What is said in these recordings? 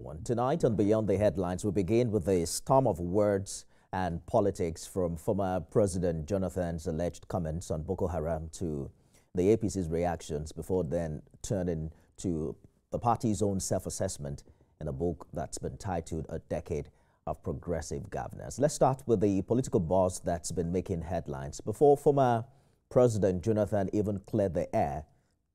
everyone. Tonight on Beyond the Headlines, we begin with a storm of words and politics from former President Jonathan's alleged comments on Boko Haram to the APC's reactions before then turning to the party's own self-assessment in a book that's been titled A Decade of Progressive Governance. Let's start with the political buzz that's been making headlines. Before former President Jonathan even cleared the air,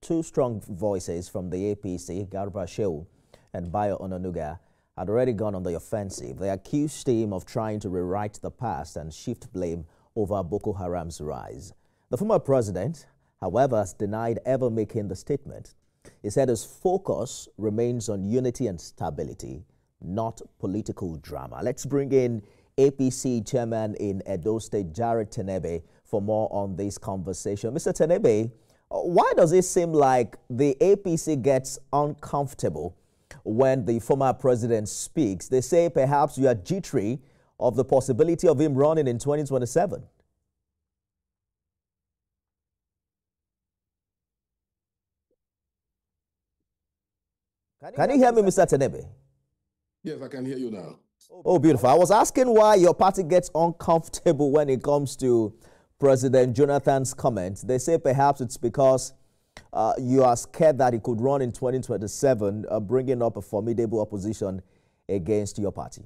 two strong voices from the APC, Garba Shehu and Bayo Onanuga, had already gone on the offensive. They accused him of trying to rewrite the past and shift blame over Boko Haram's rise. The former president, however, has denied ever making the statement. He said his focus remains on unity and stability, not political drama. Let's bring in APC chairman in Edo State, Jared Tenebe, for more on this conversation. Mr. Tenebe, why does it seem like the APC gets uncomfortable when the former president speaks? They say perhaps you are jittery of the possibility of him running in 2027. Can you hear me, Mr. Tenebe? Yes, I can hear you now. Oh, beautiful. I was asking why your party gets uncomfortable when it comes to President Jonathan's comments. They say perhaps it's because you are scared that he could run in 2027, bringing up a formidable opposition against your party.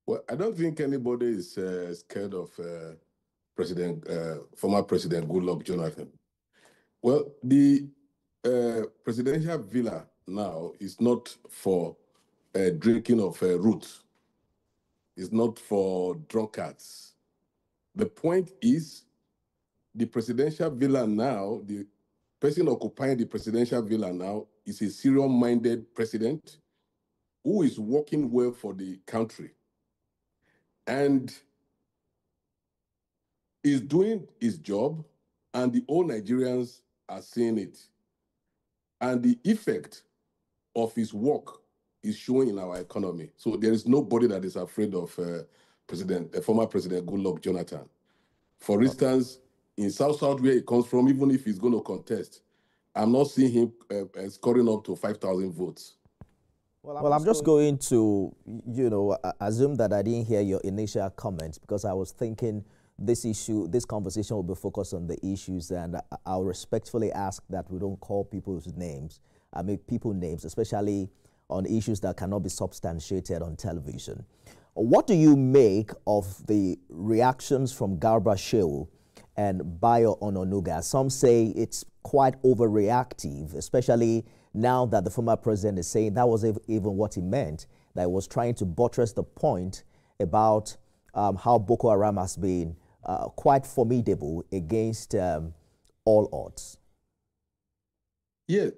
Well, I don't think anybody is scared of former President Goodluck Jonathan. Well, the presidential villa now is not for drinking of roots. It's not for drunkards. The point is, the presidential villa now, the person occupying the presidential villa now is a serious-minded president who is working well for the country and is doing his job, and the whole Nigerians are seeing it. And the effect of his work is showing in our economy. So there is nobody that is afraid of former President Goodluck Jonathan. For instance, in South where he comes from, even if he's going to contest, I'm not seeing him scoring up to 5,000 votes. Well, I'm just going to, assume that I didn't hear your initial comments, because I was thinking this conversation will be focused on the issues, and I'll respectfully ask that we don't call people's names. I make people names, especially on issues that cannot be substantiated on television. What do you make of the reactions from Garba Shehu and Bayo Onanuga? Some say it's quite overreactive, especially now that the former president is saying that was even what he meant, that he was trying to buttress the point about how Boko Haram has been quite formidable against all odds. Yeah,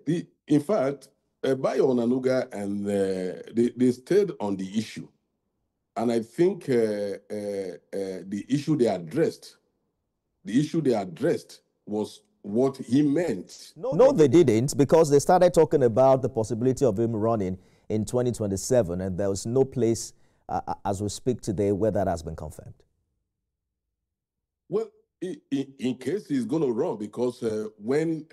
in fact, Bayo Onanuga and they stayed on the issue. And I think the issue they addressed was what he meant. No, they didn't, because they started talking about the possibility of him running in 2027, and there was no place, as we speak today, where that has been confirmed. Well, in case he's going to run, because when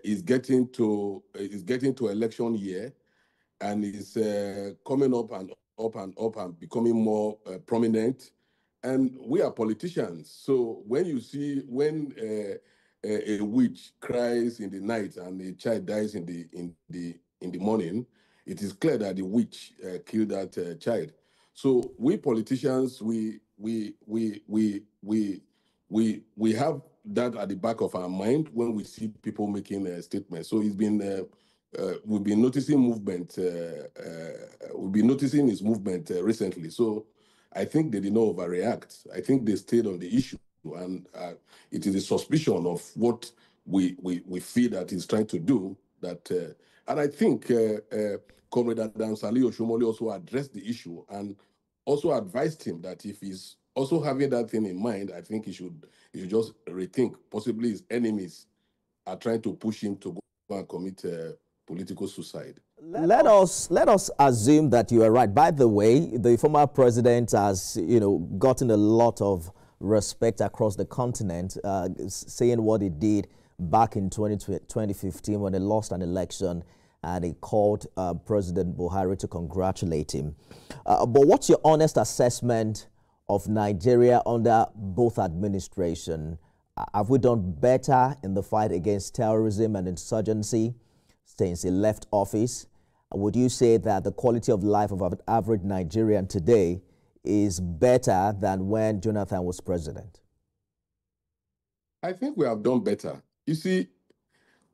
he's getting to election year, and is coming up and up and up and becoming more prominent. And we are politicians. So when you see a witch cries in the night and a child dies in the morning, it is clear that the witch killed that child. So we politicians, we have that at the back of our mind when we see people making statements. So it's been we've been noticing movement. We've been noticing his movement recently. So I think they did not overreact. I think they stayed on the issue, and it is a suspicion of what we feel that he's trying to do. That, and I think Comrade Adam Sali Oshomole also addressed the issue and also advised him that if he's also having that thing in mind, I think he should just rethink. Possibly his enemies are trying to push him to go and commit political suicide. Let us assume that you are right. By the way, the former president has, gotten a lot of respect across the continent, saying what he did back in 2015 when he lost an election, and he called President Buhari to congratulate him. But what's your honest assessment of Nigeria under both administrations? Have we done better in the fight against terrorism and insurgency since he left office? Would you say that the quality of life of an average Nigerian today is better than when Jonathan was president? I think we have done better. You see,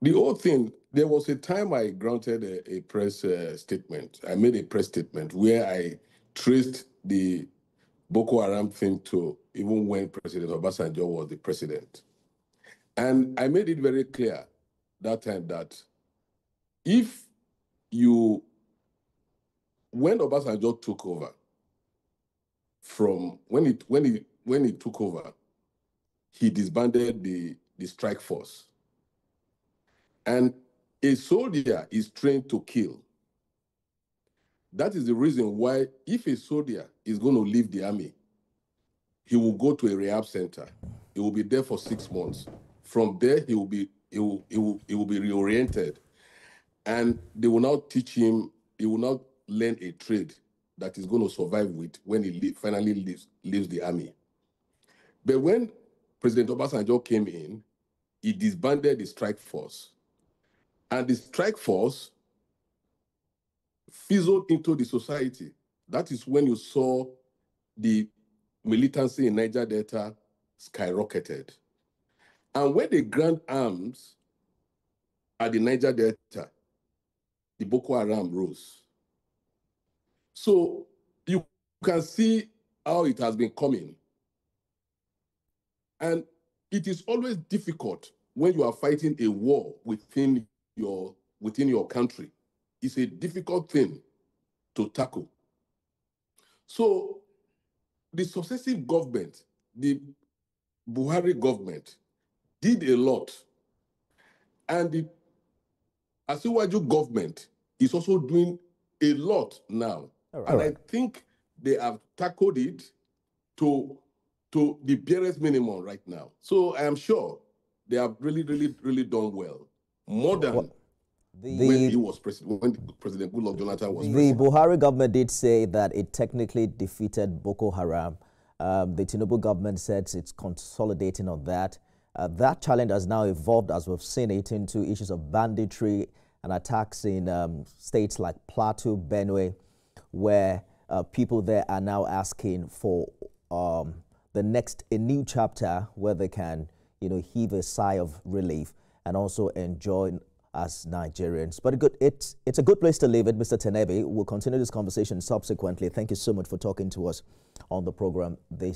the whole thing, there was a time I granted a press statement. I made a press statement where I traced the Boko Haram thing to even when President Obasanjo was the president. And I made it very clear that time that when Obasanjo took over, when he took over, he disbanded the strike force. And a soldier is trained to kill. That is the reason why if a soldier is going to leave the army, he will go to a rehab center. He will be there for 6 months. From there, he will be reoriented. And they will now teach him, he will now learn a trade that he's going to survive with when he finally leaves the army. But when President Obasanjo came in, he disbanded the strike force. And the strike force fizzled into the society. That is when you saw the militancy in Niger Delta skyrocketed. And when they grant arms at the Niger Delta, the Boko Haram rose. So you can see how it has been coming. And it is always difficult when you are fighting a war within your country. It's a difficult thing to tackle. So the successive government, the Buhari government, did a lot. And the Asiwaju government is also doing a lot now. And I think they have tackled it to the barest minimum right now. So I am sure they have really done well. More than when he was president, when President Goodluck Jonathan was president. The Buhari government did say that it technically defeated Boko Haram. The Tinubu government said it's consolidating on that. That challenge has now evolved, as we've seen it, into issues of banditry and attacks in states like Plateau, Benue, where people there are now asking for a new chapter where they can, heave a sigh of relief and also enjoy as Nigerians. But it's a good place to leave it, Mr. Tenebe. We'll continue this conversation subsequently. Thank you so much for talking to us on the program this